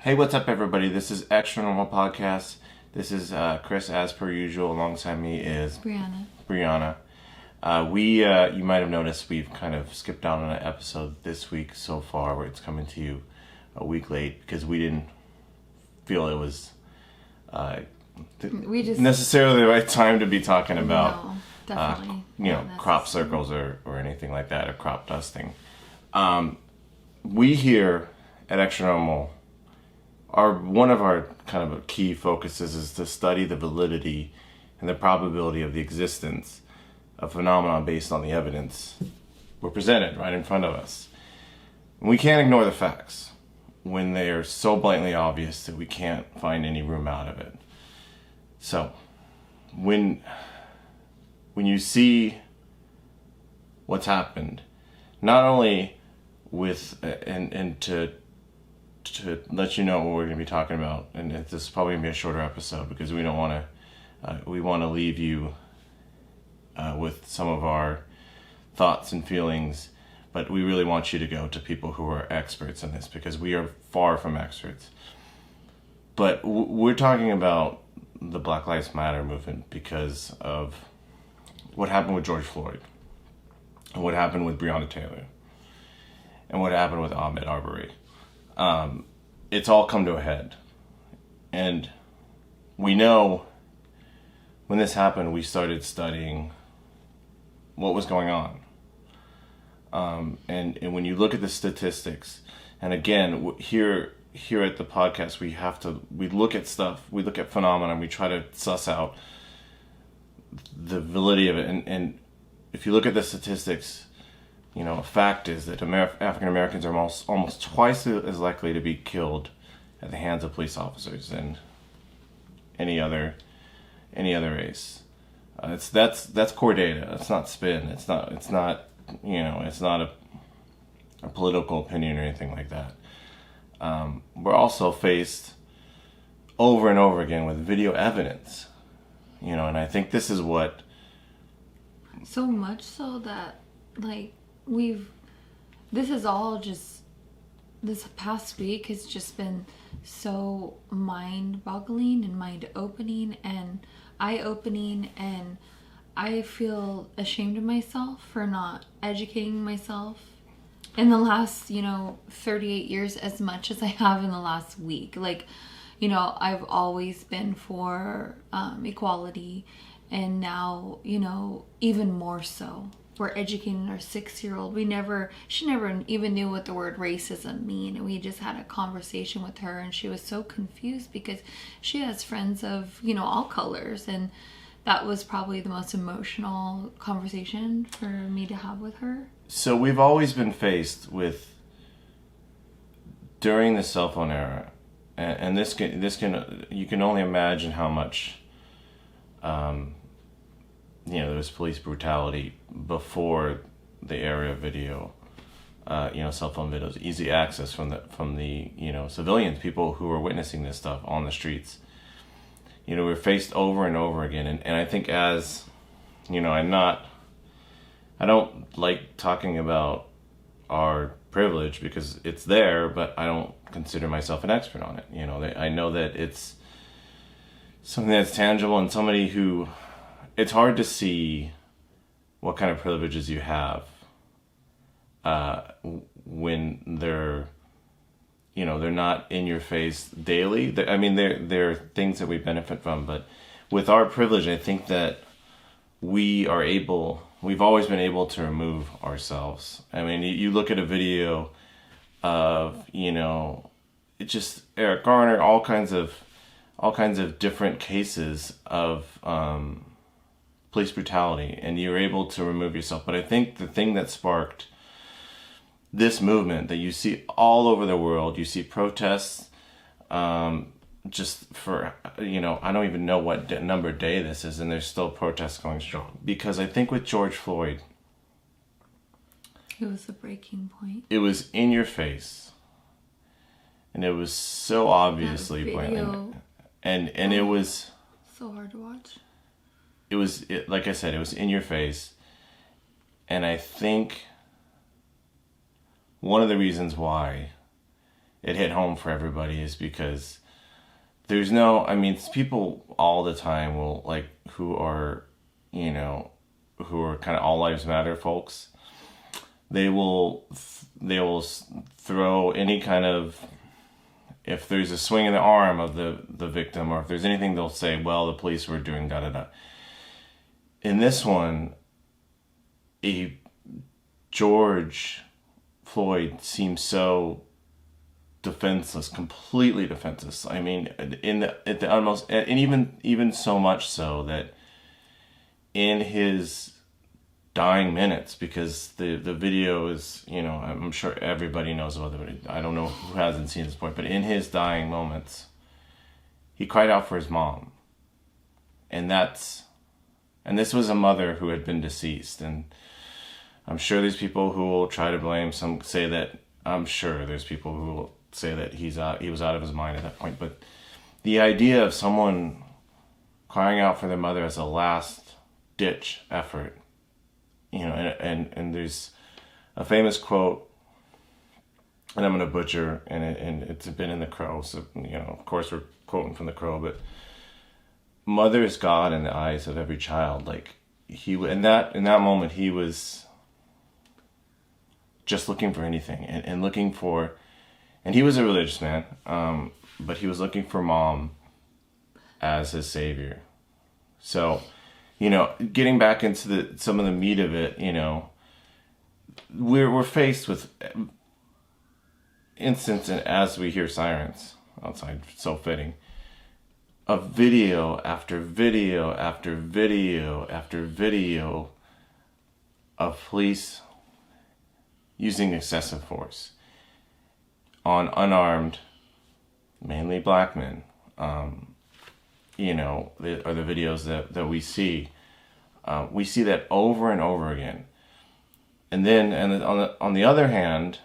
Hey, what's up, everybody? This is ExtraNormal Podcast. This is Chris, as per usual. Alongside me is Brianna. You might have noticed we've kind of skipped down on an episode this week so far, where it's coming to you a week late because we didn't feel it was necessarily the right time to be talking about crop circles or anything like that, or crop dusting. We here at ExtraNormal, one of our kind of key focuses is to study the validity and the probability of the existence of phenomena based on the evidence we're presented right in front of us. And we can't ignore the facts when they are so blatantly obvious that we can't find any room out of it. So, when you see what's happened, not only with and to let you know what we're going to be talking about, and this is probably going to be a shorter episode because we don't want to we want to leave you with some of our thoughts and feelings, but we really want you to go to people who are experts in this because we are far from experts. But we're talking about the Black Lives Matter movement because of what happened with George Floyd, and what happened with Breonna Taylor, and what happened with Ahmaud Arbery. It's all come to a head. And we know when this happened, we started studying what was going on. And when you look at the statistics, and again, here at the podcast, we look at stuff, we look at phenomena, and we try to suss out the validity of it. And if you look at the statistics, a fact is that African Americans are almost twice as likely to be killed at the hands of police officers than any other race. That's core data. It's not spin. It's not a political opinion or anything like that. We're also faced over and over again with video evidence, and I think this is what. So much so that this past week has just been so mind-boggling and mind-opening and eye-opening, and I feel ashamed of myself for not educating myself in the last 38 years as much as I have in the last week. I've always been for equality, and now even more so. We're educating our 6-year-old. She never even knew what the word racism mean. And we just had a conversation with her, and she was so confused because she has friends of, all colors. And that was probably the most emotional conversation for me to have with her. So we've always been faced with, during the cell phone era, and you can only imagine how much, there was police brutality before the era of video, cell phone videos, easy access from the civilians, people who were witnessing this stuff on the streets. We're faced over and over again, and I think as, I don't like talking about our privilege because it's there, but I don't consider myself an expert on it. I know that it's something that's tangible, and somebody who, it's hard to see what kind of privileges you have when they're not in your face daily. There are things that we benefit from, but with our privilege, I think that we've always been able to remove ourselves. You look at a video of, it's just Eric Garner, all kinds of different cases of police brutality, and you're able to remove yourself. But I think the thing that sparked this movement that you see all over the world, you see protests, just for, I don't even know what number day this is, and there's still protests going strong. Because I think with George Floyd, it was a breaking point. It was in your face, and it was so obviously blatant, and it was so hard to watch. Like I said, it was in your face. And I think one of the reasons why it hit home for everybody is because there's no, I mean, people all the time will, like, who are, you know, who are kind of all lives matter folks, they will throw any kind of, if there's a swing in the arm of the victim, or if there's anything, they'll say, well, the police were doing da-da-da. In this one, George Floyd seems so defenseless, completely defenseless. I mean, at the utmost, and even so much so that in his dying minutes, because the video is, you know, I'm sure everybody knows about the video. I don't know who hasn't seen this point, but in his dying moments, he cried out for his mom, and this was a mother who had been deceased, and I'm sure there's people who will try to blame some, say that, I'm sure there's people who will say that he was out of his mind at that point, but the idea of someone crying out for their mother as a last ditch effort, you know, and there's a famous quote, and I'm going to butcher, and it's been in The Crow, so, you know, of course we're quoting from The Crow, but mother is God in the eyes of every child. Like, in that moment, he was just looking for anything, and looking for, and he was a religious man, but he was looking for mom as his savior. So, you know, getting back into some of the meat of it, you know, we're faced with instances, as we hear sirens outside, so fitting, of video after video after video after video of police using excessive force on unarmed, mainly black men. You know, are the videos that we see. We see that over and over again. And then, on the other hand,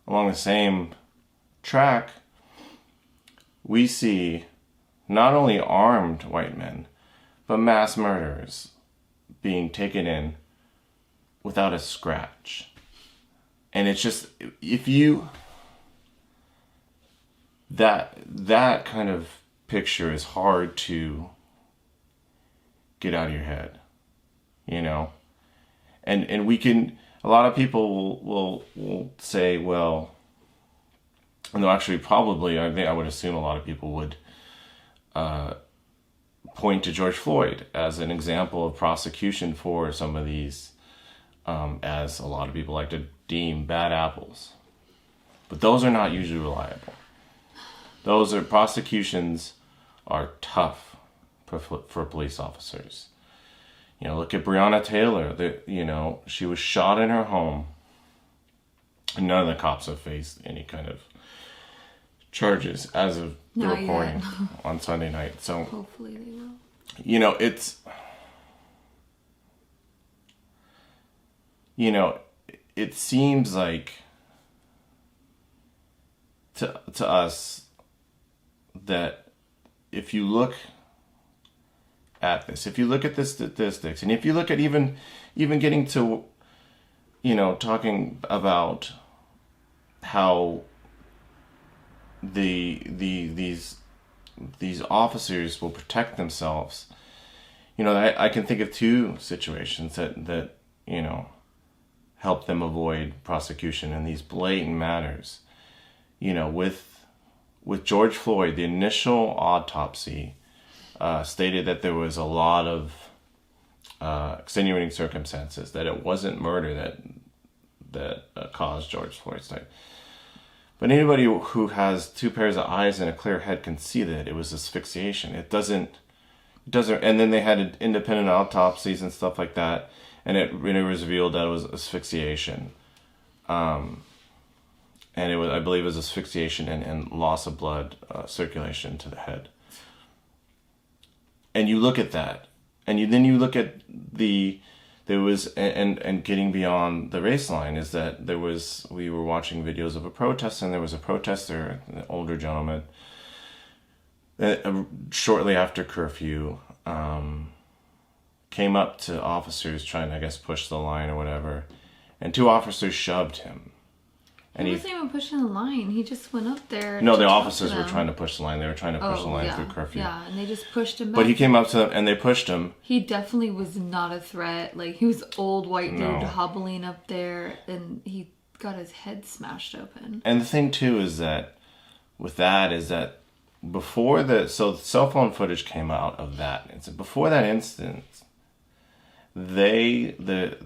along the same track, we see not only armed white men, but mass murderers being taken in without a scratch. And it's just, that kind of picture is hard to get out of your head, you know? And we can, a lot of people will say, well, no, actually probably, I would assume a lot of people would point to George Floyd as an example of prosecution for some of these, as a lot of people like to deem bad apples. But those are not usually reliable. Prosecutions are tough for police officers. You know, look at Breonna Taylor. You know, she was shot in her home. And none of the cops have faced any kind of charges as of the recording on Sunday night. So hopefully they will. You know, it's, you know, it seems like to us that if you look at this, if you look at the statistics, and if you look at even getting to, you know, talking about how these officers will protect themselves, you know, I can think of two situations that you know, help them avoid prosecution in these blatant matters. You know, with George Floyd, the initial autopsy stated that there was a lot of extenuating circumstances, that it wasn't murder that caused George Floyd's death. But anybody who has two pairs of eyes and a clear head can see that it was asphyxiation. It doesn't. And then they had independent autopsies and stuff like that, and it was revealed that it was asphyxiation. And it was, I believe, it was asphyxiation and loss of blood circulation to the head. And you look at that, and then you look at there was, and getting beyond the race line, is that we were watching videos of a protest, and there was a protester, an older gentleman, shortly after curfew, came up to officers trying to, I guess, push the line or whatever, and two officers shoved him. He wasn't even pushing the line. He just went up there. No, the officers were trying to push the line. They were trying to push the line through curfew. Yeah, and they just pushed him back. But he came up to them and they pushed him. He definitely was not a threat. Like, he was old white dude hobbling up there, and he got his head smashed open. And the thing too is that with that is that before the cell phone footage came out of that incident, before that incident, the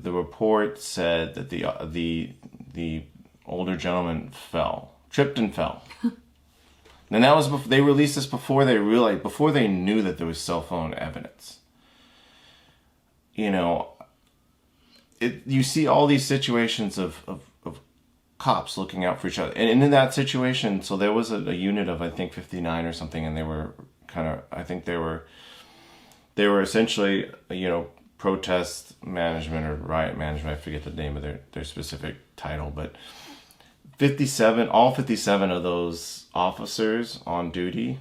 report said that the older gentleman tripped and fell. And that was they released this before they knew that there was cell phone evidence. You know, you see all these situations of cops looking out for each other. And in that situation, so there was a unit of, I think, 59 or something, and they were they were essentially, protest management or riot management. I forget the name of their specific title, but all 57 of those officers on duty,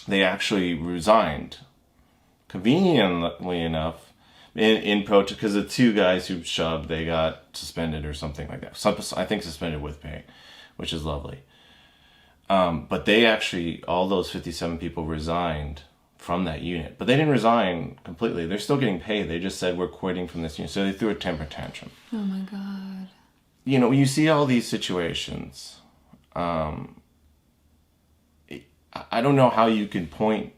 they actually resigned. Conveniently enough, in protest, because the two guys who shoved, they got suspended or something like that. I think suspended with pay, which is lovely. But they actually, all those 57 people resigned from that unit. But they didn't resign completely. They're still getting paid. They just said, we're quitting from this unit. So they threw a temper tantrum. Oh my God. You see all these situations. I don't know how you can point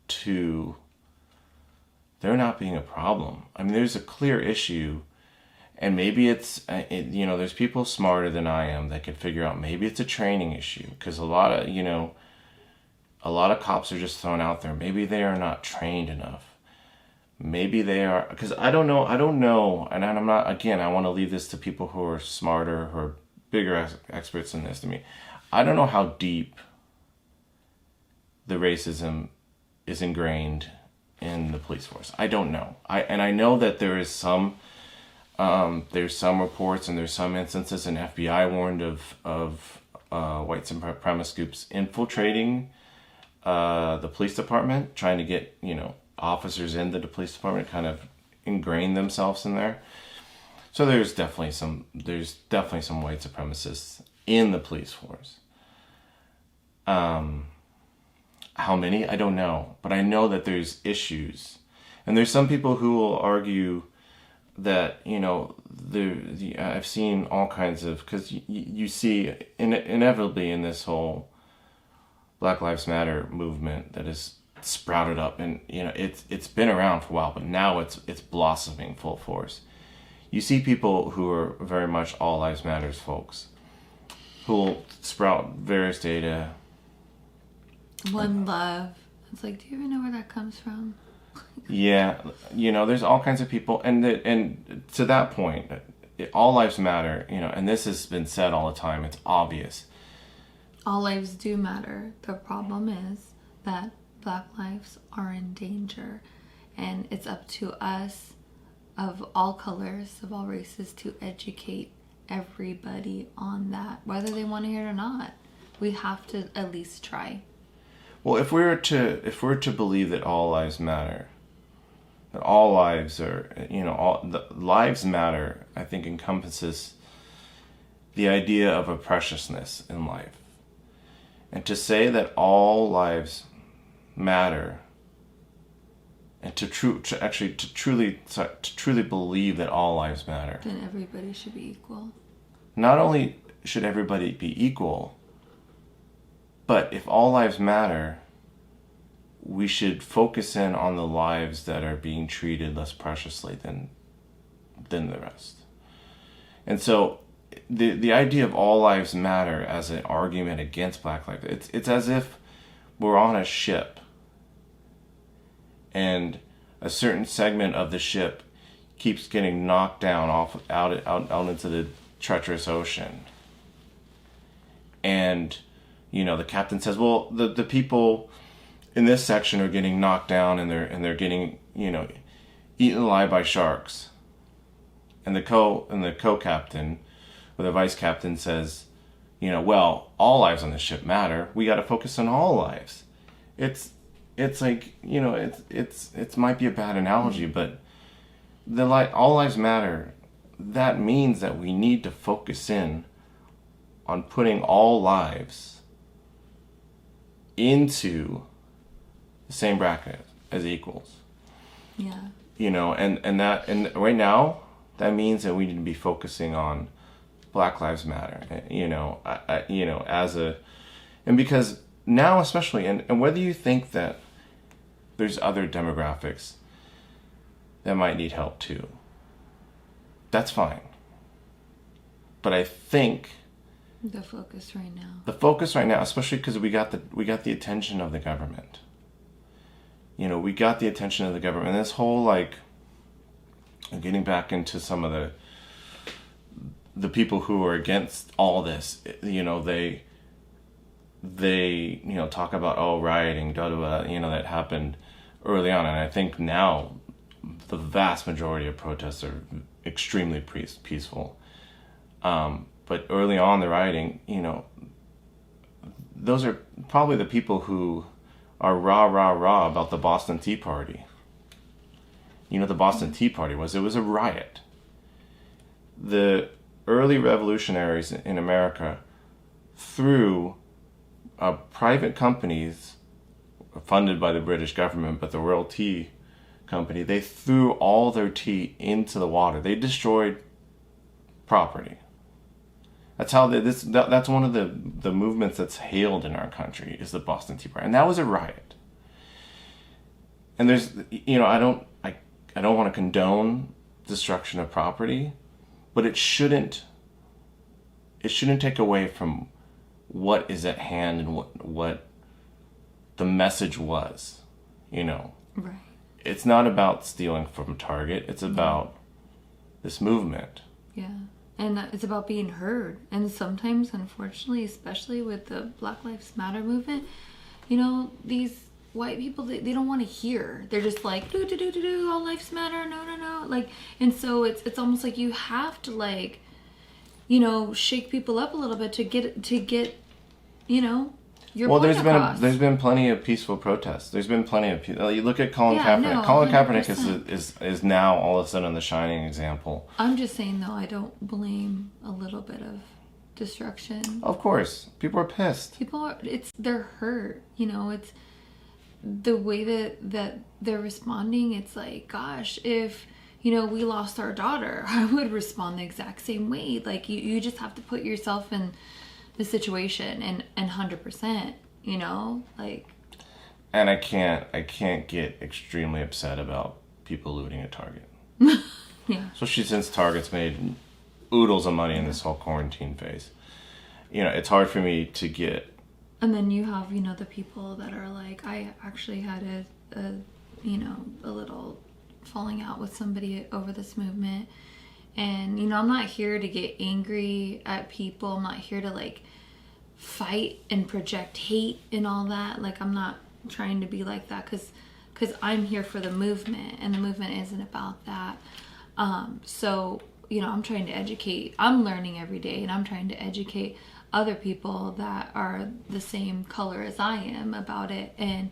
to there not being a problem. I mean, there's a clear issue, and maybe it's, there's people smarter than I am that can figure out maybe it's a training issue, because a lot of cops are just thrown out there. Maybe they are not trained enough. Maybe they are, because I don't know, and I'm not, again, I want to leave this to people who are smarter, who are bigger experts in this than me. I don't know how deep the racism is ingrained in the police force. I don't know. I know that there is there's some reports and there's some instances, and FBI warned of white supremacist groups infiltrating the police department, trying to get, officers into the police department, kind of ingrain themselves in there. So there's definitely some white supremacists in the police force. How many? I don't know. But I know that there's issues. And there's some people who will argue that, I've seen all kinds of, because you see inevitably in this whole Black Lives Matter movement that is sprouted up, and it's been around for a while, but now it's blossoming full force. You see people who are very much all lives matters folks who will sprout various data. One love. It's like, do you even know where that comes from? Yeah, there's all kinds of people, and to that point, all lives matter. And this has been said all the time. It's obvious. All lives do matter. The problem is that Black lives are in danger, and it's up to us, of all colors, of all races, to educate everybody on that, whether they want to hear it or not. We have to at least try. Well, if we're to believe that all lives matter, that all lives are, all the lives matter, I think encompasses the idea of a preciousness in life. And to say that all lives matter, and to truly believe that all lives matter, then everybody should be equal. Not only should everybody be equal, but if all lives matter, we should focus in on the lives that are being treated less preciously than the rest. And so the idea of all lives matter as an argument against Black lives, it's as if we're on a ship and a certain segment of the ship keeps getting knocked down out into the treacherous ocean. And the captain says, well, the people in this section are getting knocked down and they're getting, eaten alive by sharks. And the co-captain or the vice captain says, well, all lives on the ship matter. We got to focus on all lives. It's like, it might be a bad analogy, but all lives matter. That means that we need to focus in on putting all lives into the same bracket as equals. Yeah. And right now that means that we need to be focusing on Black Lives Matter. And because now especially, and whether you think that there's other demographics that might need help too, that's fine. But I think the focus right now, especially because we got the attention of the government. We got the attention of the government. And this whole getting back into some of the people who are against all this, they talk about rioting, that happened early on, and I think now the vast majority of protests are extremely peaceful. But early on, the rioting, those are probably the people who are rah about the Boston Tea Party. The Boston Tea Party was a riot. The early revolutionaries in America threw private companies funded by the British government, but the Royal Tea Company, they threw all their tea into the water. They destroyed property. That's how that's one of the movements that's hailed in our country, is the Boston Tea Party, and that was a riot. And there's I don't want to condone destruction of property, but it shouldn't take away from what is at hand and what the message was. Right. It's not about stealing from Target. It's about this movement. Yeah. And it's about being heard. And sometimes, unfortunately, especially with the Black Lives Matter movement, these white people, they don't want to hear. They're just like, do, all lives matter, no. And so it's almost like you have to shake people up a little bit to get your point across. There's been plenty of peaceful protests. There's been plenty of you look at Colin Kaepernick. No, Colin Kaepernick is now all of a sudden the shining example. I'm just saying though, I don't blame a little bit of destruction. Of course, people are pissed. They're hurt. It's the way that they're responding. It's like, gosh, if we lost our daughter, I would respond the exact same way. Like you just have to put yourself in the situation and 100%, And I can't get extremely upset about people looting at Target. Yeah. Especially since Target's made oodles of money in this whole quarantine phase. It's hard for me to get. And then you have, the people that are like, I actually had a little falling out with somebody over this movement. And, I'm not here to get angry at people. I'm not here to fight and project hate and all that. I'm not trying to be like that because I'm here for the movement, and the movement isn't about that. So, I'm trying to educate. I'm learning every day, and I'm trying to educate other people that are the same color as I am about it. And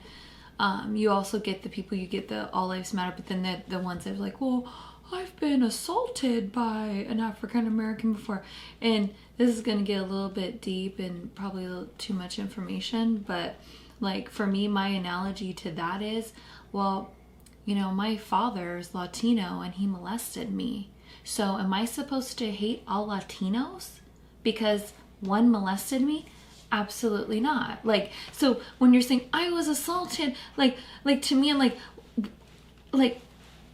you also get the people, you get the all lives matter, but then the ones that are like, well, I've been assaulted by an African American before. And this is going to get a little bit deep and probably a little too much information. But for me, my analogy to that is, well, my father's Latino and he molested me. So am I supposed to hate all Latinos because one molested me? Absolutely not. So when you're saying I was assaulted, to me, I'm like,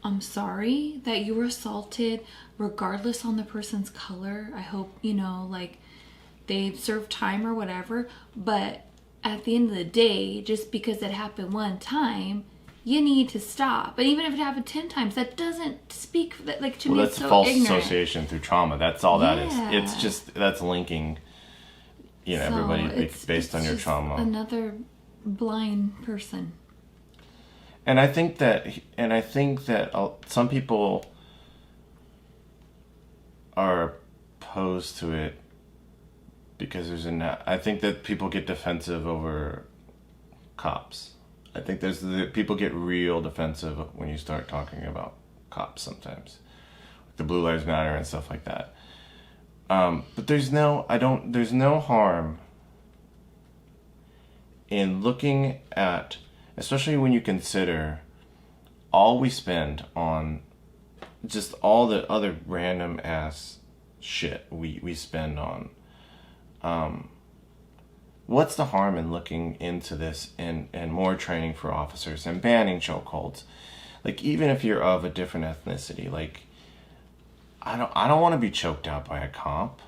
I'm sorry that you were assaulted regardless on the person's color. I hope, they served time or whatever. But at the end of the day, just because it happened one time, you need to stop. And even if it happened 10 times, that doesn't speak, to me, it's so ignorant. That's false association through trauma. That's all that is. It's just, that's linking, everybody based on your trauma. Another blind person. And I think that some people are opposed to it because I think that people get defensive over cops. I think people get real defensive when you start talking about cops sometimes, the Blue Lives Matter and stuff like that. But there's no harm in looking at, especially when you consider all we spend on just all the other random ass shit we spend on. What's the harm in looking into this and more training for officers and banning chokeholds? Like, even if you're of a different ethnicity, like, I don't want to be choked out by a cop.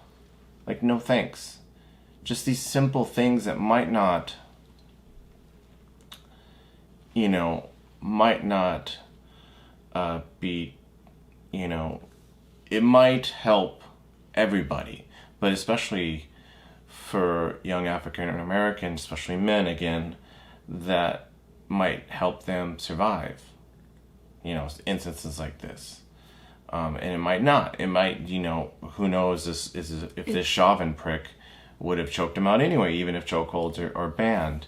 Like, no thanks. Just these simple things that might not be, it might help everybody, but especially for young African Americans, especially men, again, that might help them survive, instances like this. And it might not. It might, who knows if this Chauvin prick would have choked him out anyway, even if chokeholds are banned.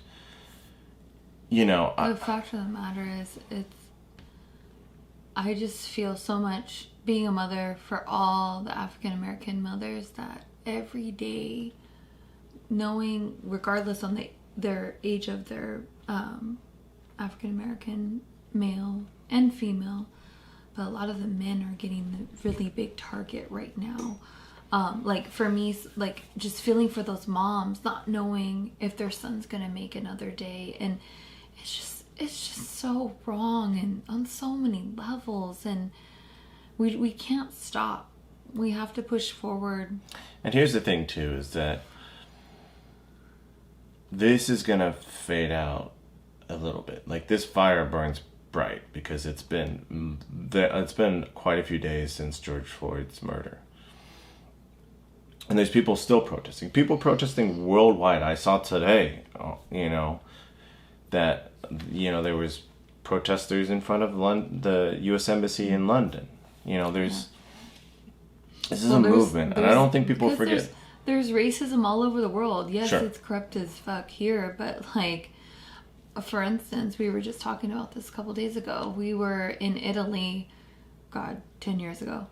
The fact of the matter is, I just feel so much being a mother for all the African American mothers that every day, knowing regardless on their age of their African American male and female, but a lot of the men are getting the really big target right now. Like for me, like just feeling for those moms, not knowing if their son's gonna make another day, and it's just so wrong and on so many levels, and we can't stop. We have to push forward. And here's the thing too, is that this is gonna fade out a little bit. Like, this fire burns bright because it's been quite a few days since George Floyd's murder. And there's people still protesting. People protesting worldwide. I saw today, that, there was protesters in front of the U.S. Embassy in London. This is a movement, and I don't think people forget. There's racism all over the world. Yes, sure. It's corrupt as fuck here, but like, for instance, we were just talking about this a couple days ago. We were in Italy, 10 years ago,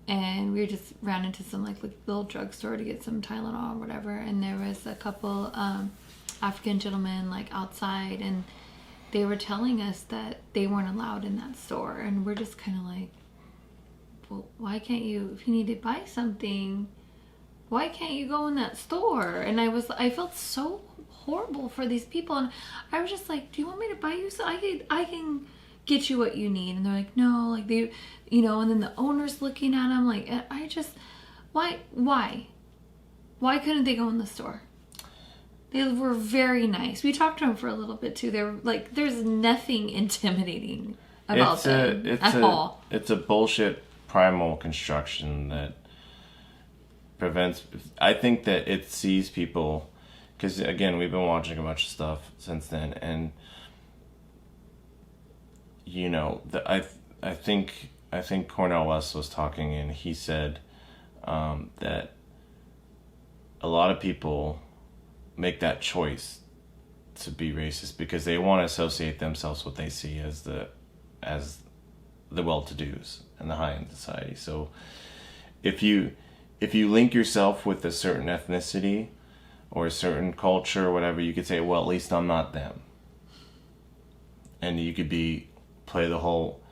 and we just ran into some like little drugstore to get some Tylenol or whatever, and there was a couple African gentlemen like outside, and they were telling us that they weren't allowed in that store, and we're just kind of like, well, why can't you, if you need to buy something, why can't you go in that store? And I felt so horrible for these people, and I was just like, do you want me to buy you some? I can get you what you need. And they're like, no, like they, and then the owner's looking at them like, I just, why couldn't they go in the store? They were very nice. We talked to them for a little bit too. They're like, there's nothing intimidating about them at all. It's a bullshit primal construction that prevents. I think that it sees people, because again, we've been watching a bunch of stuff since then, and I think Cornel West was talking, and he said that a lot of people make that choice to be racist because they want to associate themselves with what they see as the well-to-dos and the high-end society. So if you link yourself with a certain ethnicity or a certain culture or whatever, you could say, well, at least I'm not them. And you could play the whole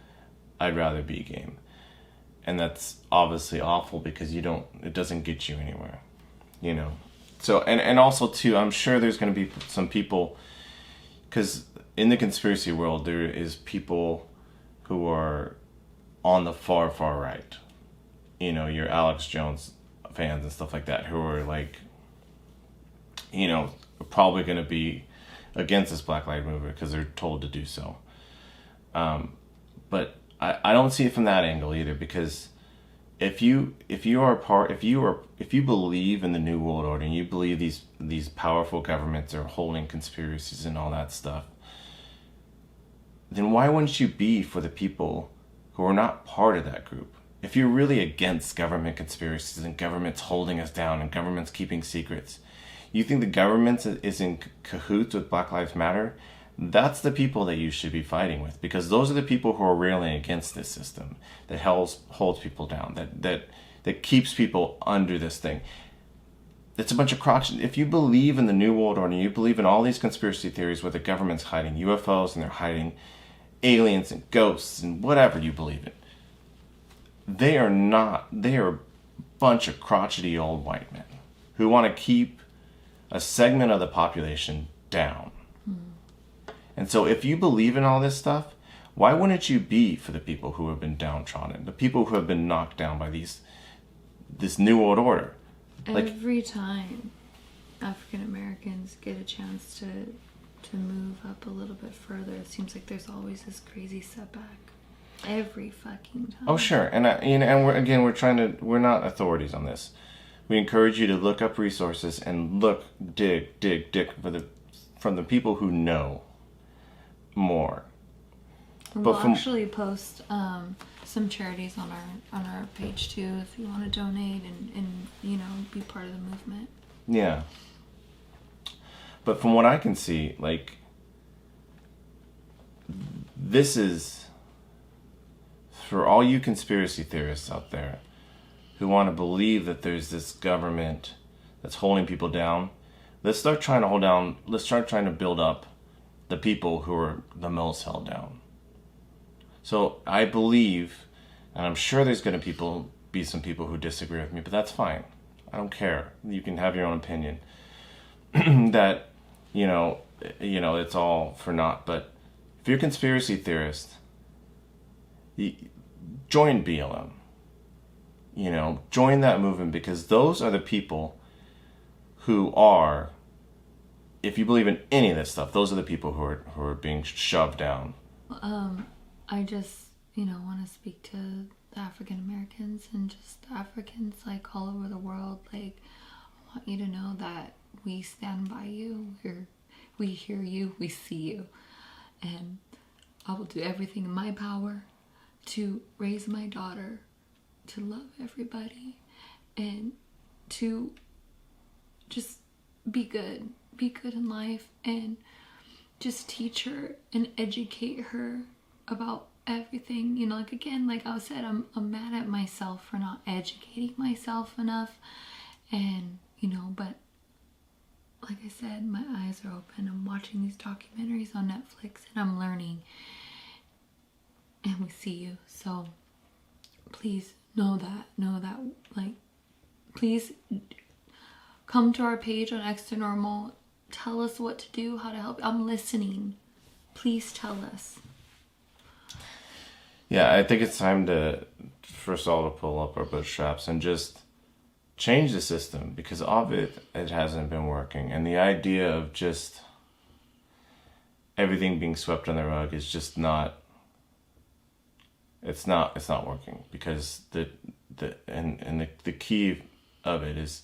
I'd rather be game. And that's obviously awful because it doesn't get you anywhere, So, and also too, I'm sure there's going to be some people, because in the conspiracy world, there is people who are on the far, far right. Your Alex Jones fans and stuff like that, who are like, probably going to be against this Black Lives Movement because they're told to do so. But I don't see it from that angle either, because if you believe in the New World Order and you believe these powerful governments are holding conspiracies and all that stuff, then why wouldn't you be for the people who are not part of that group? If you're really against government conspiracies and governments holding us down and governments keeping secrets, you think the government is in cahoots with Black Lives Matter? That's the people that you should be fighting with, because those are the people who are railing against this system that holds people down, that that keeps people under this thing. It's a bunch of crotch. If you believe in the New World Order, you believe in all these conspiracy theories where the government's hiding UFOs and they're hiding aliens and ghosts and whatever you believe in, they are a bunch of crotchety old white men who want to keep a segment of the population down. And so if you believe in all this stuff, why wouldn't you be for the people who have been downtrodden, the people who have been knocked down by this New World Order? Every time African Americans get a chance to move up a little bit further, it seems like there's always this crazy setback. Every fucking time. Oh, sure. And we're not authorities on this. We encourage you to look up resources and dig from the people who know more. We'll actually post some charities on our page too, if you want to donate and be part of the movement. Yeah. But from what I can see, this is for all you conspiracy theorists out there who want to believe that there's this government that's holding people down. Let's start trying to build up the people who are the most held down. So I believe, and I'm sure there's going to be some people who disagree with me, but that's fine. I don't care. You can have your own opinion. That, it's all for naught. But if you're a conspiracy theorist, join BLM. Join that movement, because those are the people who are, if you believe in any of this stuff, those are the people who are being shoved down. I just, want to speak to the African Americans and just Africans all over the world. I want you to know that we stand by you. We hear you. We see you. And I will do everything in my power to raise my daughter, to love everybody, and to just be good in life, and just teach her and educate her about everything. Like I said, I'm mad at myself for not educating myself enough, and but like I said, my eyes are open. I'm watching these documentaries on Netflix and I'm learning, and we see you. So please know that please come to our page on ExtraNormal. Tell us what to do, how to help. I'm listening. Please tell us. Yeah, I think it's time first of all, to pull up our bootstraps and just change the system, because of it hasn't been working. And the idea of just everything being swept on the rug is just not, it's not working, because the key of it is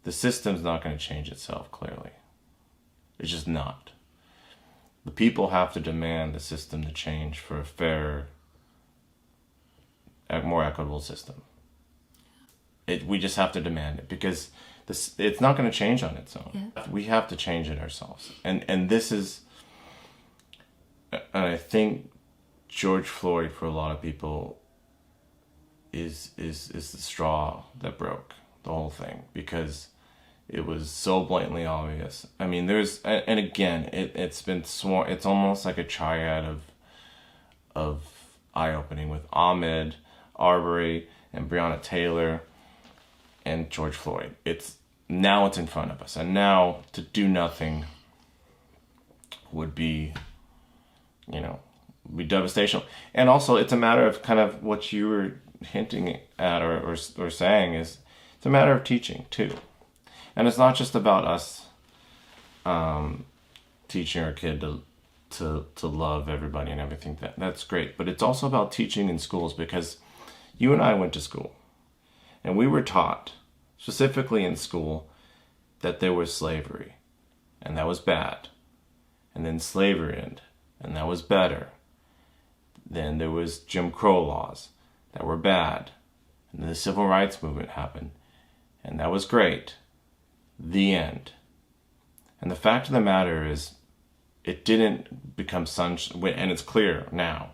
the system's not going to change itself, clearly. It's just not. The people have to demand the system to change for a fairer, more equitable system. We just have to demand it, because it's not going to change on its own. Yeah. We have to change it ourselves. And this is, and I think George Floyd, for a lot of people, is the straw that broke the whole thing, because it was so blatantly obvious. I mean, and again, it's been sworn, it's almost like a triad of eye-opening with Ahmaud Arbery and Breonna Taylor and George Floyd. It's in front of us, and now to do nothing would be devastation. And also, it's a matter of kind of what you were hinting at or saying, is it's a matter of teaching too. And it's not just about us teaching our kid to love everybody and everything. That's great. But it's also about teaching in schools, because you and I went to school, and we were taught, specifically in school, that there was slavery, and that was bad. And then slavery ended, and that was better. Then there was Jim Crow laws that were bad. And then the Civil Rights Movement happened, and that was great. The end. And the fact of the matter is, it didn't become sunshine, and it's clear now.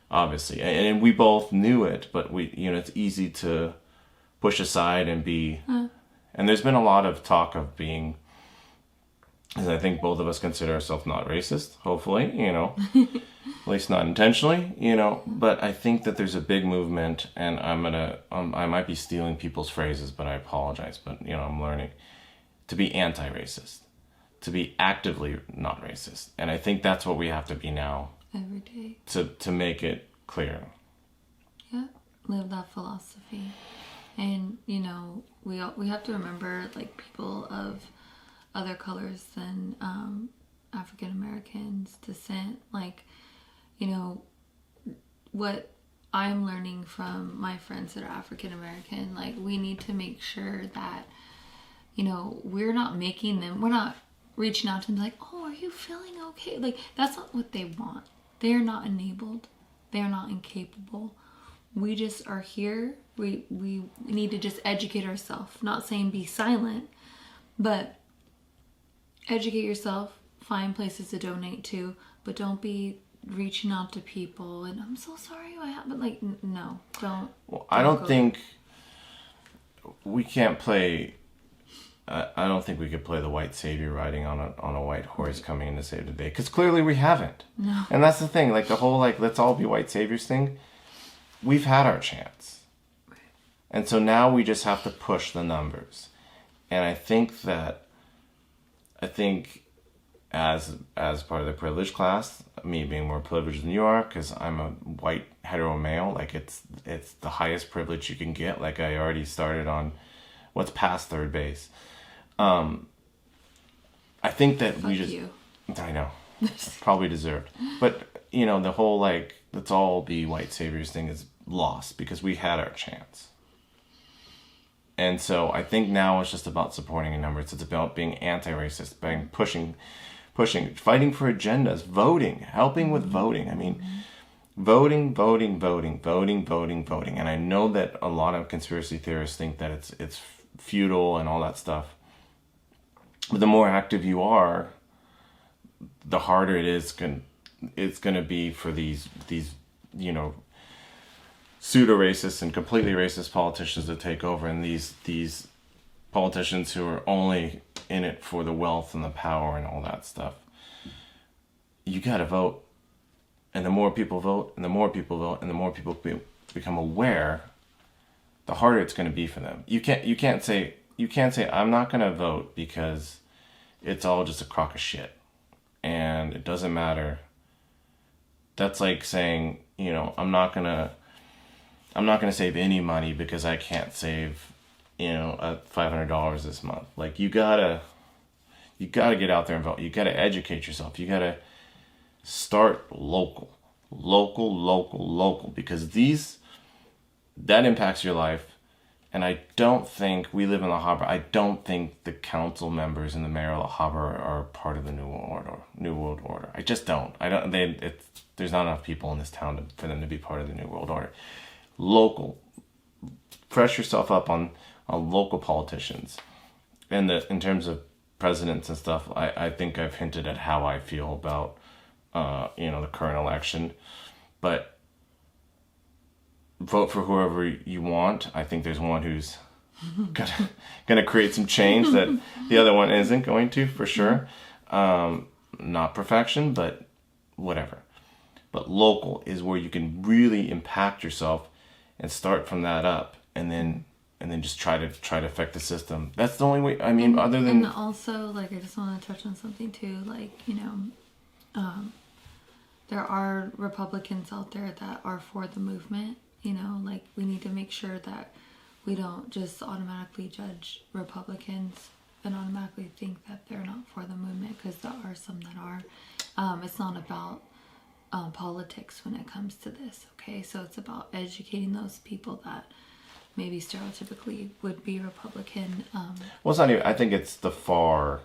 obviously, and we both knew it, but it's easy to push aside and be. And there's been a lot of talk of being, as I think both of us consider ourselves not racist. Hopefully, at least not intentionally, But I think that there's a big movement, and I might be stealing people's phrases, but I apologize. But I'm learning to be anti-racist, to be actively not racist, and I think that's what we have to be now. Every day. To make it clear. Yeah, live that philosophy. And, we have to remember, like, people of other colors than African Americans, descent, like, what I'm learning from my friends that are African American, like, we need to make sure that, we're not reaching out to them like, oh, are you feeling okay? Like, that's not what they want. They're not enabled. They're not incapable. We just are here. We need to just educate ourselves. Not saying be silent, but educate yourself. Find places to donate to, but don't be reaching out to people and I'm so sorry what happened. Like, no, don't. Well, I don't think we can't play. I don't think we could play the white savior riding on a white horse coming in to save the day, because clearly we haven't. No. And that's the thing, like the whole let's all be white saviors thing. We've had our chance, right. And so now we just have to push the numbers. And I think as part of the privileged class, me being more privileged than you are, because I'm a white hetero male, like it's the highest privilege you can get. Like I already started on what's past third base. I think that we just... You. I know. Probably deserved. But, the whole, let's all be white saviors thing is lost because we had our chance. And so I think now it's just about supporting in numbers. It's about being anti-racist, pushing, fighting for agendas, voting, helping with voting. I mean, voting. And I know that a lot of conspiracy theorists think that it's futile and all that stuff. But the more active you are, the harder it's going to be for these pseudo-racist and completely racist politicians to take over, and these politicians who are only in it for the wealth and the power and all that stuff. You got to vote. And the more people vote, and the more people vote, and the more people become aware, the harder it's going to be for them. You can't say I'm not going to vote because it's all just a crock of shit and it doesn't matter. That's like saying, I'm not going to save any money because I can't save, $500 this month. Like you got to get out there and vote. You got to educate yourself. You got to start local, because that impacts your life. And I don't think we live in La Habra. I don't think the council members in the mayor of La Habra are part of the New World Order. I just don't. There's not enough people in this town for them to be part of the New World Order. Local. Press yourself up on local politicians. And in terms of presidents and stuff, I think I've hinted at how I feel about the current election. But vote for whoever you want. I think there's one who's gonna create some change that the other one isn't going to, for sure. Not perfection, but whatever. But local is where you can really impact yourself and start from that up, and then just try to affect the system. That's the only way. I mean, other than... And also, I just want to touch on something too. There are Republicans out there that are for the movement. We need to make sure that we don't just automatically judge Republicans and automatically think that they're not for the movement, because there are some that are. It's not about politics when it comes to this, okay? So it's about educating those people that maybe stereotypically would be Republican. Well, it's not even... I think it's the far...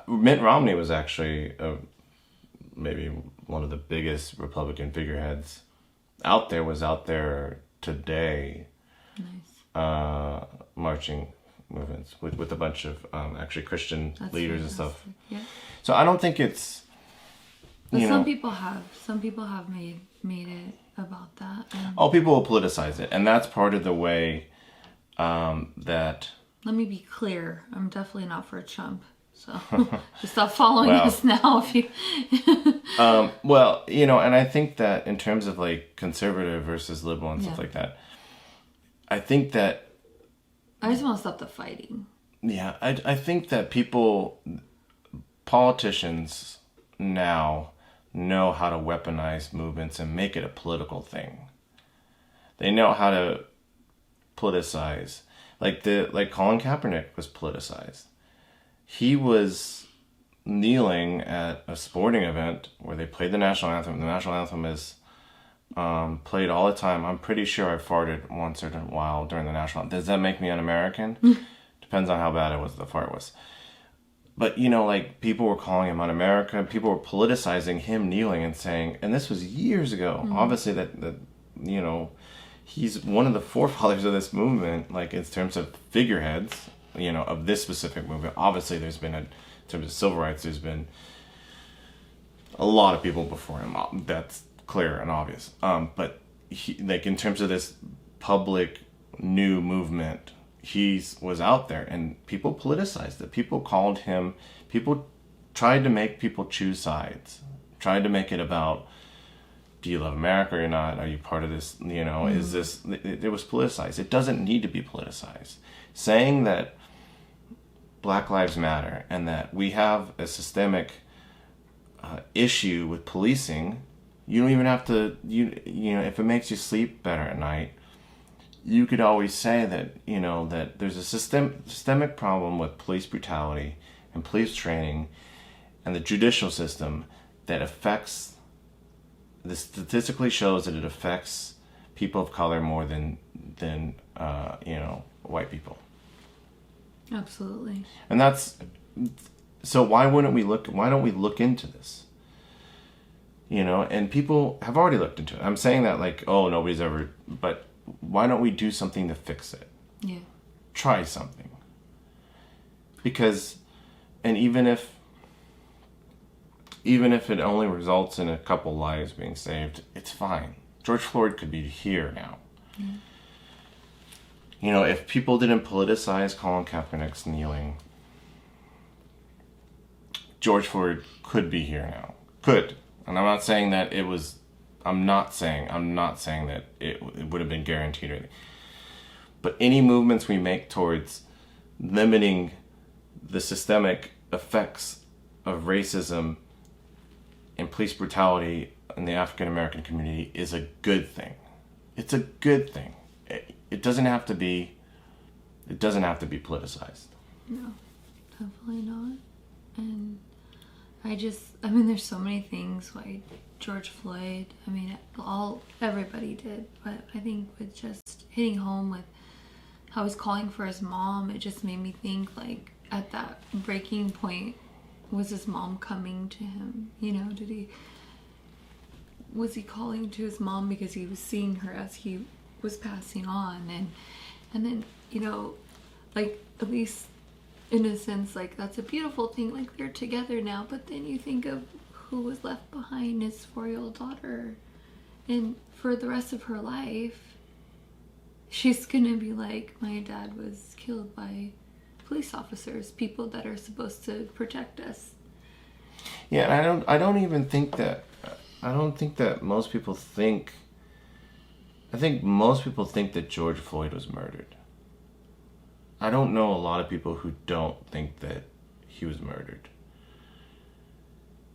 Mitt Romney was actually maybe one of the biggest Republican figureheads out there today. Nice. Marching movements with a bunch of actually Christian leaders and stuff. Yeah. So I don't think it's... But some people have made it about that. People will politicize it, and that's part of the way that... Let me be clear. I'm definitely not for Trump. So just stop following us now if you... Well, you know, and I think that in terms of like conservative versus liberal and stuff like that, I think that... I just want to stop the fighting. Yeah, I think that politicians now know how to weaponize movements and make it a political thing. They know how to politicize. Like Colin Kaepernick was politicized. He was kneeling at a sporting event where they played the national anthem. The national anthem is played all the time. I'm pretty sure I farted once or a while during the national anthem. Does that make me un-American? Depends on how bad the fart was. But, you know, like, people were calling him un-American. People were politicizing him kneeling and saying, and this was years ago, obviously that, you know, he's one of the forefathers of this movement, like, in terms of figureheads, you know, of this specific movement. Obviously, there's been, in terms of civil rights, there's been a lot of people before him. That's clear and obvious. But, like, in terms of this public new movement, he was out there, and people politicized it. People tried to make people choose sides, tried to make it about, do you love America or not? Are you part of this? You know, is this, it was politicized. It doesn't need to be politicized. Saying that Black Lives Matter and that we have a systemic issue with policing, you don't even have to, you know, if it makes you sleep better at night, you could always say that, you know, that there's a systemic problem with police brutality and police training and the judicial system that affects, this statistically shows that it affects people of color more than you know, white people. Absolutely. And that's, so why don't we look into this? You know, and people have already looked into it. I'm saying that like, oh, nobody's ever, but why don't we do something to fix it? Yeah. Try something. Because, and even if it only results in a couple lives being saved, it's fine. George Floyd could be here now. Yeah. You know, if people didn't politicize Colin Kaepernick's kneeling, George Floyd could be here now. Could. And I'm not saying that it was, I'm not saying that it would have been guaranteed or anything. But any movements we make towards limiting the systemic effects of racism and police brutality in the African American community is a good thing. It's a good thing. It doesn't have to be politicized. No, definitely not. And I mean, there's so many things why George Floyd, I mean, everybody did, but I think with just hitting home with how he's calling for his mom, it just made me think, like, at that breaking point, was his mom coming to him? You know, was he calling to his mom because he was seeing her as he was passing on? And then, you know, like, at least in a sense, like, that's a beautiful thing, like, they're together now, but then you think of who was left behind, his 4-year-old daughter, and for the rest of her life, she's gonna be like, my dad was killed by police officers, people that are supposed to protect us. Yeah, and I don't think that most people think, I think most people think that George Floyd was murdered. I don't know a lot of people who don't think that he was murdered.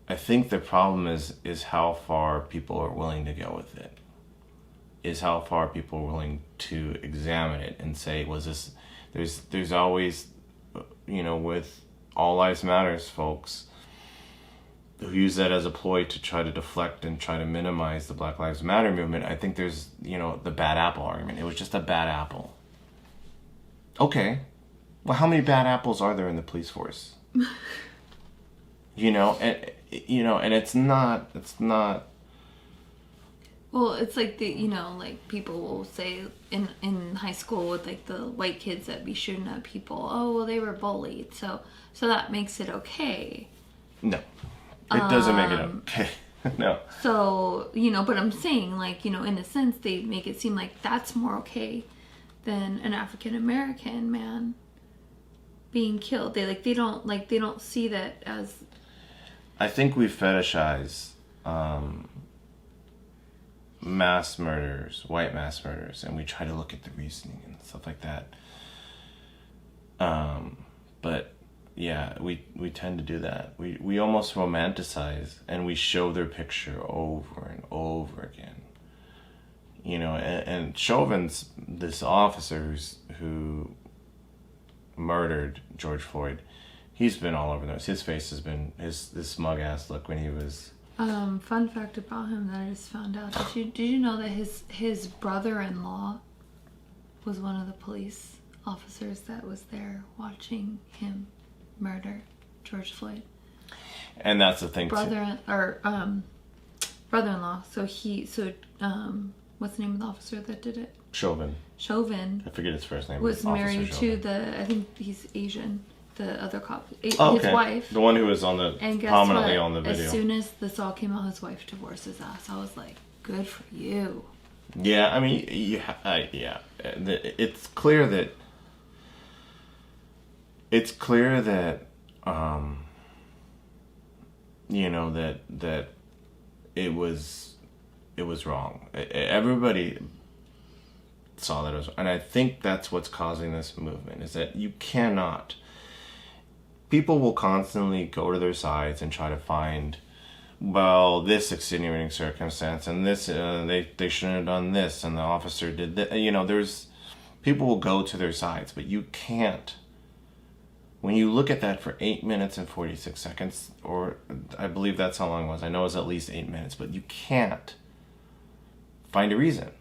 I think the problem is how far people are willing to go with it. Is how far people are willing to examine it and say, was this, there's always, you know, with All Lives Matters folks who use that as a ploy to try to deflect and try to minimize the Black Lives Matter movement. I think there's, you know, the bad apple argument. It was just a bad apple. Okay, well, how many bad apples are there in the police force? You know, and it's not. Well, it's like you know, like people will say in high school with like the white kids that be shooting at people. Oh, well, they were bullied, so that makes it okay. No, it doesn't make it okay. No. So, you know, but I'm saying, like, you know, in a sense, they make it seem like that's more okay than an African American man being killed. They don't see that as. I think we fetishize mass murders, white mass murders, and we try to look at the reasoning and stuff like that. But yeah, we tend to do that. We almost romanticize, and we show their picture over and over again. You know, and Chauvin's this officer who murdered George Floyd. He's been all over those. His face has been this smug ass look when he was. Fun fact about him that I just found out. Did you know that his brother-in-law was one of the police officers that was there watching him murder George Floyd? And that's the thing. Brother-in-law. So what's the name of the officer that did it? Chauvin. I forget his first name. Was married to I think he's Asian. The other cop, his okay. wife. The one who was prominently on the video. As soon as this all came out, his wife divorced his ass. I was like, good for you. Yeah, I mean, yeah. It's clear that you know, that it was wrong. Everybody saw that it was, and I think that's what's causing this movement, is that you cannot. People will constantly go to their sides and try to find, well, this extenuating circumstance, and this they shouldn't have done this, and the officer did that. You know, people will go to their sides, but you can't. When you look at that for 8 minutes and 46 seconds, or I believe that's how long it was. I know it was at least 8 minutes, but you can't find a reason.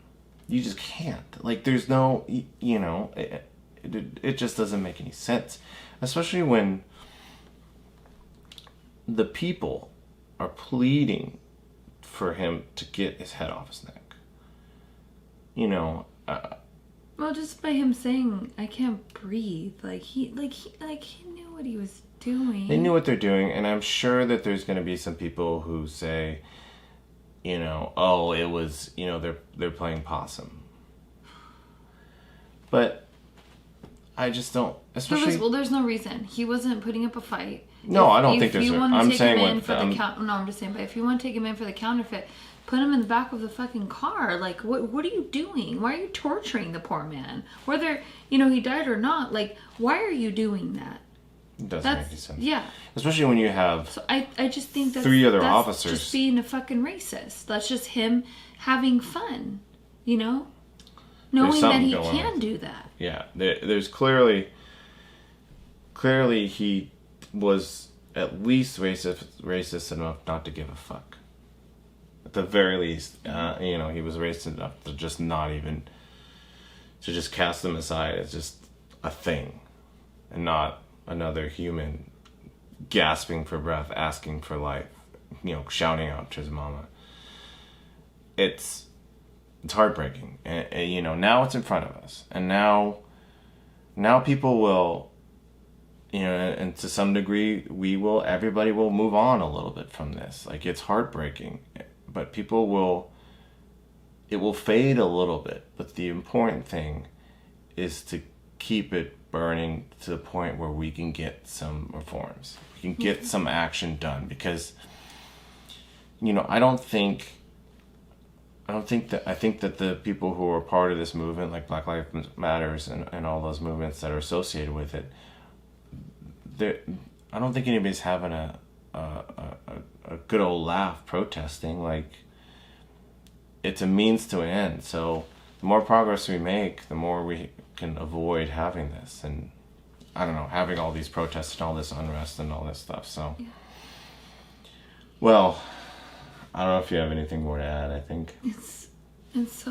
You just can't. Like, there's no, you know, it just doesn't make any sense, especially when the people are pleading for him to get his head off his neck. You know. Well, just by him saying, "I can't breathe," he knew what he was doing. They knew what they're doing, and I'm sure that there's going to be some people who say, you know, oh, it was, you know, they're playing possum. But I just don't. Especially, there's no reason. He wasn't putting up a fight. No, I don't think there's. I'm saying no, I'm just saying. But if you want to take him in for the counterfeit, put him in the back of the fucking car. Like, what are you doing? Why are you torturing the poor man? Whether, you know, he died or not. Like, why are you doing that? It doesn't make any sense. Yeah. Especially when you have. So I just think that's 3 other officers. Just being a fucking racist. That's just him having fun. You know, knowing that he can do that. Yeah, there's clearly he was at least racist enough not to give a fuck. At the very least, you know, he was racist enough to just not even, to just cast them aside as just a thing, and not another human gasping for breath, asking for life, you know, shouting out to his mama. It's heartbreaking, and you know, now it's in front of us, and now people will, you know, and to some degree everybody will move on a little bit from this. Like, it's heartbreaking, but it will fade a little bit, but the important thing is to keep it burning to the point where we can get some reforms, we can get some action done, because, you know, I think that the people who are part of this movement, like Black Lives Matters and all those movements that are associated with it, I don't think anybody's having a good old laugh protesting. Like, it's a means to an end. So the more progress we make, the more we can avoid having this, and I don't know, having all these protests and all this unrest and all this stuff. So, well, I don't know if you have anything more to add. I think it's just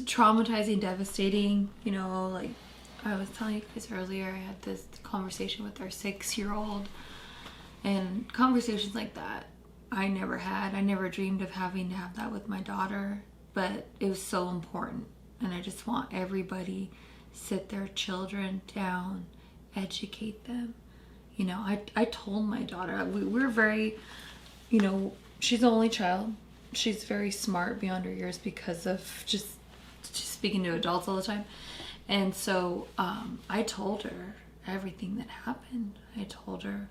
traumatizing, devastating. You know, like I was telling you guys earlier, I had this conversation with our 6-year-old, and conversations like that I never had. I never dreamed of having to have that with my daughter, but it was so important, and I just want everybody sit their children down, educate them. You know, I told my daughter, we're very, you know, she's the only child. She's very smart beyond her years because of just speaking to adults all the time. And so I told her everything that happened. I told her,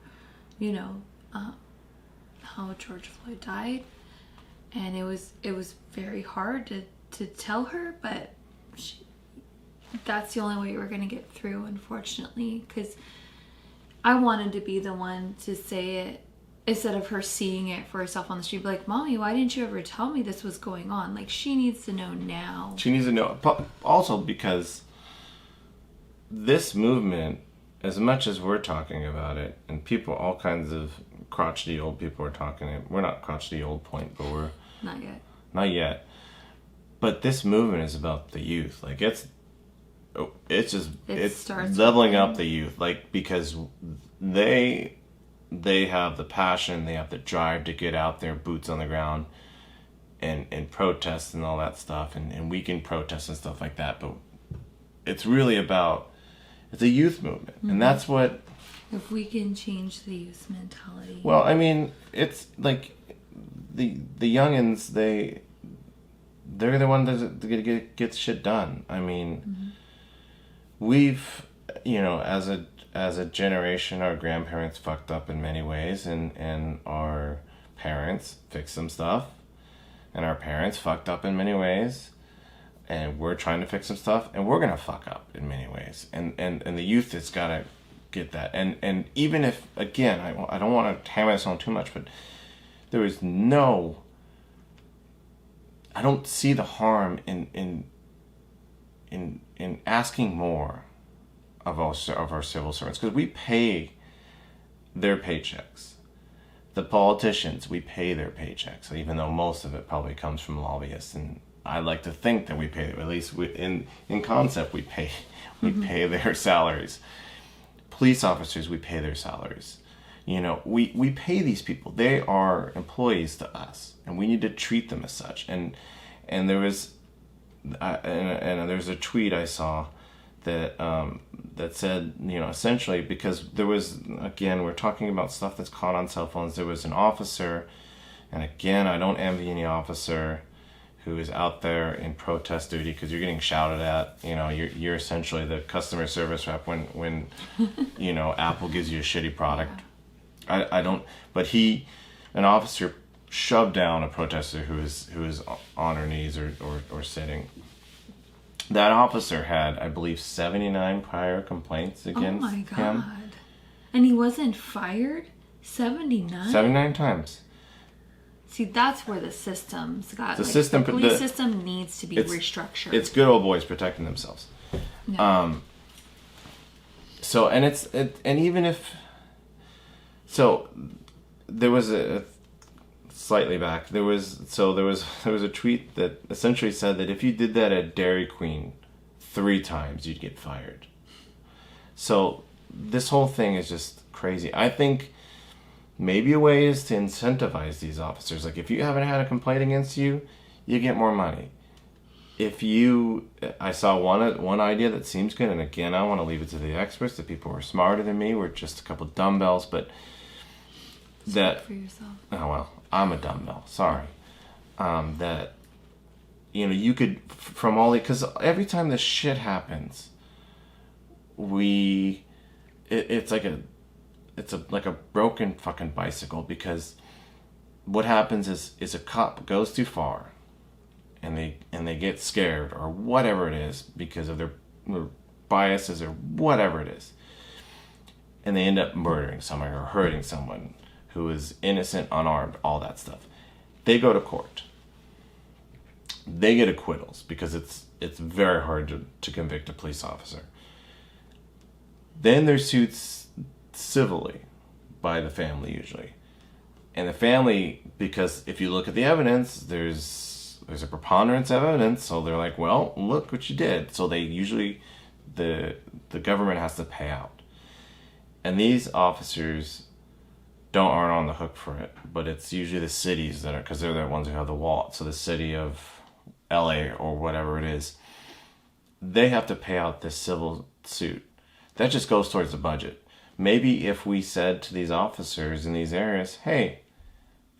you know, how George Floyd died. And it was very hard to tell her, but that's the only way we were going to get through, unfortunately, because I wanted to be the one to say it instead of her seeing it for herself on the street. Be like, Mommy, why didn't you ever tell me this was going on? Like, she needs to know now. She needs to know. Also because this movement, as much as we're talking about it, and people, all kinds of crotchety old people are talking, we're not crotchety old point, but we're... Not yet. But this movement is about the youth. Like, it's leveling up the youth. Like, because they have the passion, they have the drive to get out there, boots on the ground, and protest and all that stuff, and we can protest and stuff like that. But it's really about, it's a youth movement, and that's what... If we can change the youth mentality. Well, I mean, it's like the youngins, they're the one that gets shit done. I mean, we've, you know, as a generation, our grandparents fucked up in many ways, and our parents fixed some stuff, and our parents fucked up in many ways, and we're trying to fix some stuff, and we're gonna fuck up in many ways, and the youth has got to get that, and even if, again, I don't want to hammer this on too much, but there is no, I don't see the harm in asking more of our civil servants, because we pay their paychecks. The politicians, we pay their paychecks, even though most of it probably comes from lobbyists, and I like to think that we pay, at least in concept, we pay their salaries. Police officers, we pay their salaries. You know, we pay these people. They are employees to us, and we need to treat them as such. And there was, and there's a tweet I saw that that said, you know, essentially, because there was, again, we're talking about stuff that's caught on cell phones. There was an officer, and again, I don't envy any officer who is out there in protest duty, because you're getting shouted at. You know, you're essentially the customer service rep when you know, Apple gives you a shitty product. I don't, but an officer shoved down a protester who is on her knees or sitting. That officer had, I believe, 79 prior complaints against him. Oh my God. And he wasn't fired? 79? 79 times. See, that's where the system's got... The police system needs to be restructured. It's good old boys protecting themselves. No. So, and even if... So, there was slightly back, there was a tweet that essentially said that if you did that at Dairy Queen 3 times, you'd get fired. So, this whole thing is just crazy. I think maybe a way is to incentivize these officers. Like, if you haven't had a complaint against you, you get more money. I saw one idea that seems good, and again, I want to leave it to the experts, the people who are smarter than me. We're just a couple dumbbells, but Speak for yourself. Oh, well, I'm a dumbbell. Sorry. That, you know, you could, from all the, because every time this shit happens, it's like a broken fucking bicycle, because what happens is a cop goes too far, and they get scared or whatever it is because of their biases or whatever it is, and they end up murdering someone or hurting someone who is innocent, unarmed, all that stuff. They go to court. They get acquittals because it's very hard to convict a police officer. Then they're sued civilly by the family usually. And the family, because if you look at the evidence, there's a preponderance of evidence, so they're like, well, look what you did. So they usually, the government has to pay out. And these officers aren't on the hook for it, but it's usually the cities that are, because they're the ones who have the wallet. So the city of LA or whatever it is, they have to pay out this civil suit. That just goes towards the budget. Maybe if we said to these officers in these areas, hey,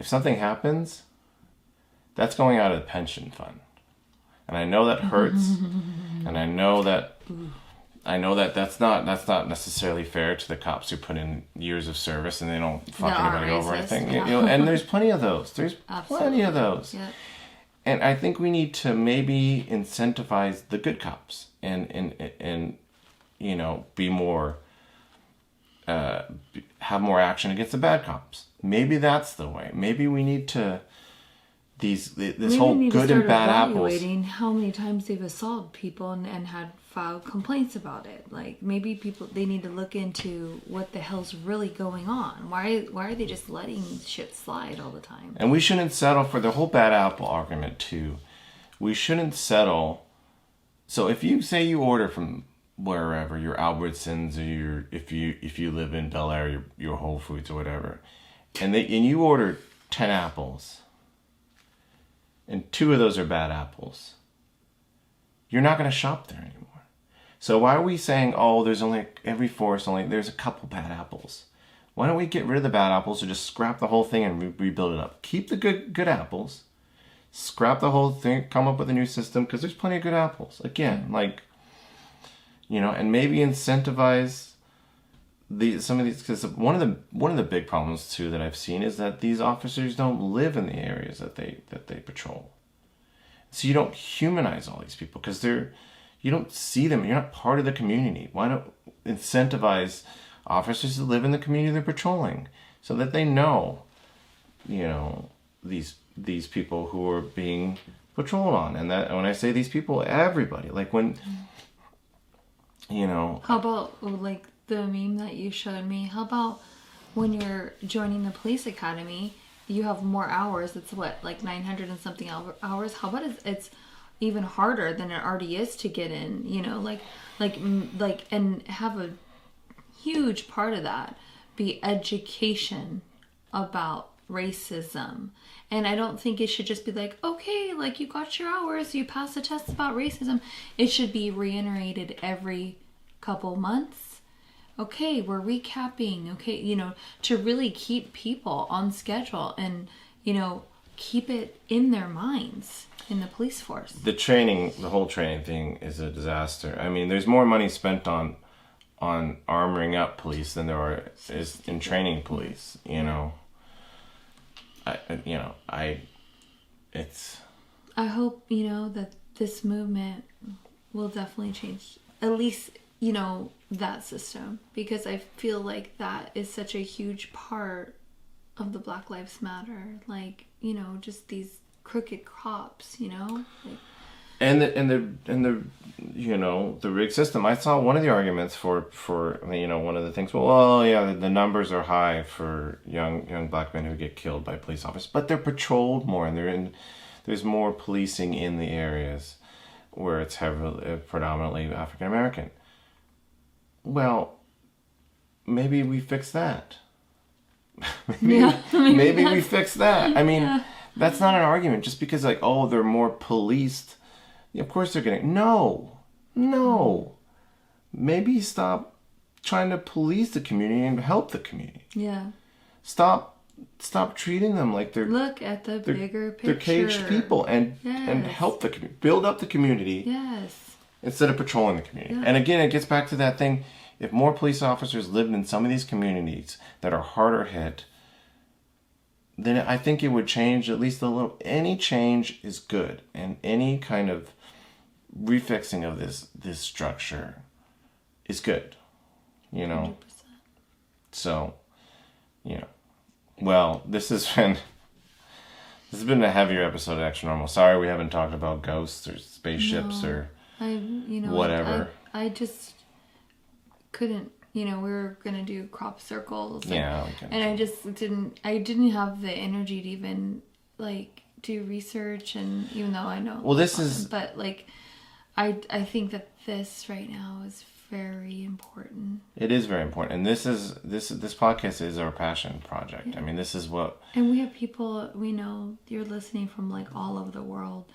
if something happens, that's going out of the pension fund. And I know that hurts. And I know that that's not necessarily fair to the cops who put in years of service and they don't fuck anybody over or anything. Yeah. And there's plenty of those. There's plenty of those. Yeah. And I think we need to maybe incentivize the good cops and be more have more action against the bad cops. Maybe that's the way. Maybe we need to this whole good and bad apples. Evaluating how many times they've assaulted people and had filed complaints about it. Like maybe they need to look into what the hell's really going on. Why are they just letting shit slide all the time? And we shouldn't settle for the whole bad apple argument too. We shouldn't settle. So if you say you order from wherever, your Albertsons or if you live in Bel Air, your Whole Foods or whatever, and you order 10 apples. And 2 of those are bad apples, you're not going to shop there anymore. So why are we saying, there's only there's a couple bad apples? Why don't we get rid of the bad apples or just scrap the whole thing and rebuild it up? Keep the good apples, scrap the whole thing, come up with a new system, because there's plenty of good apples. Again, and maybe incentivize some of these, because one of the big problems too that I've seen is that these officers don't live in the areas that they patrol. So you don't humanize all these people because you don't see them. You're not part of the community. Why don't incentivize officers to live in the community they're patrolling so that they know, these people who are being patrolled on, and that when I say these people, everybody. Like when, How about the meme that you showed me? How about when you're joining the police academy, you have more hours? It's 900 and something hours. How about it's even harder than it already is to get in? And have a huge part of that be education about racism. And I don't think it should just be okay, you got your hours, you passed the test about racism. It should be reiterated every couple months. Okay, we're recapping. Okay, to really keep people on schedule and, keep it in their minds in the police force. The whole training thing is a disaster. I mean, there's more money spent on armoring up police than there is in training police. I hope, that this movement will definitely change, at least, that system, because I feel like that is such a huge part of the Black Lives Matter. Just these crooked cops, and the the rigged system. I saw one of the arguments for one of the things. Well, yeah, the numbers are high for young black men who get killed by police officers, but they're patrolled more, and there's more policing in the areas where it's predominantly African American. Well, maybe we fix that. maybe we fix that. I mean, that's not an argument. Just because they're more policed, of course they're getting... No. Maybe stop trying to police the community and help the community. Yeah. Stop treating them like they're... Look at the bigger picture. They're caged people and help the community. Build up the community. Yes. Instead of patrolling the community. Yeah. And again, it gets back to that thing. If more police officers lived in some of these communities that are harder hit, then I think it would change at least a little. Any change is good. And any kind of refixing of this structure is good. 100%. So, well, this has been a heavier episode of ExtraNormal. Sorry we haven't talked about ghosts or spaceships or... whatever. I just couldn't, we were going to do crop circles. And I just didn't have the energy to even, do research, and even though I know... Well, this is... But, I think that this right now is very important. It is very important. And this podcast is our passion project. Yeah. I mean, this is what... And we have people, we know you're listening from, all over the world.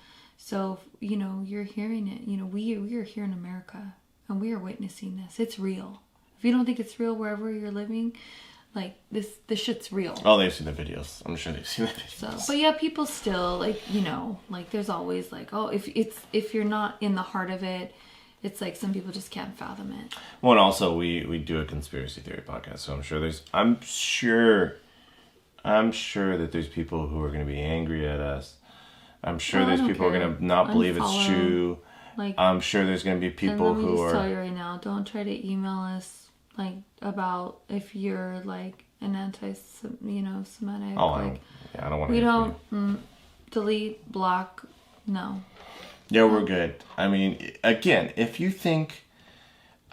So, you're hearing it. We are here in America, and we are witnessing this. It's real. If you don't think it's real wherever you're living, like this shit's real. Oh, they've seen the videos. I'm sure they've seen the videos. So, but yeah, people still like, you know, like there's always like, oh, if you're not in the heart of it, it's like some people just can't fathom it. Well, and also we do a conspiracy theory podcast, so I'm sure that there's people who are going to be angry at us. I'm sure there's people who are going to not believe it's true. Like, I'm sure there's going to be people who are... Let me just tell you right now, don't try to email us, like, about if you're, like, an Semitic. Oh, like, I don't want to... We don't delete, block, no. Yeah, we're good. I mean, again, if you think...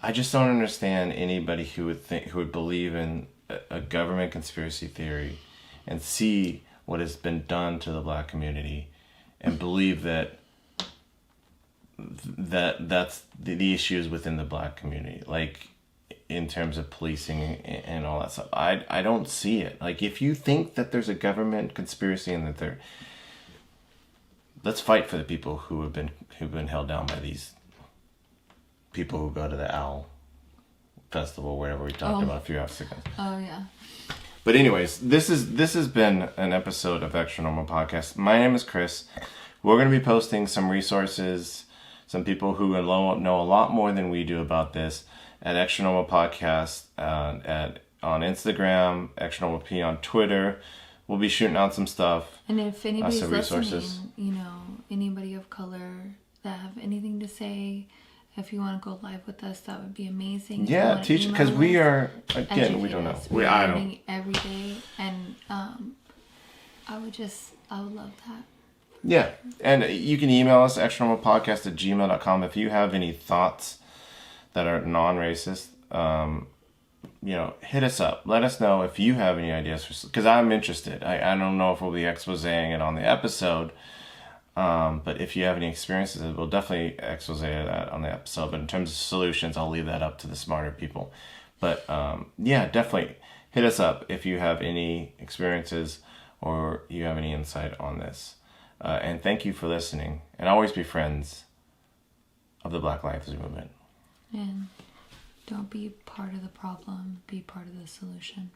I just don't understand anybody who would believe in a government conspiracy theory and see what has been done to the black community and believe that's the issues within the black community, like in terms of policing and all that stuff. I don't see it. Like, if you think that there's a government conspiracy and that let's fight for the people who've been held down by these people who go to the Owl Festival, whatever we talked about a few hours ago. Oh yeah. But anyways, this has been an episode of ExtraNormal Podcast. My name is Chris. We're going to be posting some resources, some people who know a lot more than we do about this at ExtraNormal Podcast on Instagram, ExtraNormal P on Twitter. We'll be shooting out some stuff. And if anybody's listening, you know, anybody of color that have anything to say, if you want to go live with us, that would be amazing. Yeah, teach, because we are, again, we don't know. I don't. Every day, and I would love that. Yeah, and you can email us, extranormalpodcast@gmail.com, if you have any thoughts that are non-racist. Hit us up. Let us know if you have any ideas, because I'm interested. I don't know if we'll be exposing it on the episode, but if you have any experiences, we'll definitely expose that on the episode. But in terms of solutions, I'll leave that up to the smarter people. But yeah, definitely hit us up if you have any experiences or you have any insight on this. And thank you for listening. And always be friends of the Black Lives Movement. And don't be part of the problem, be part of the solution.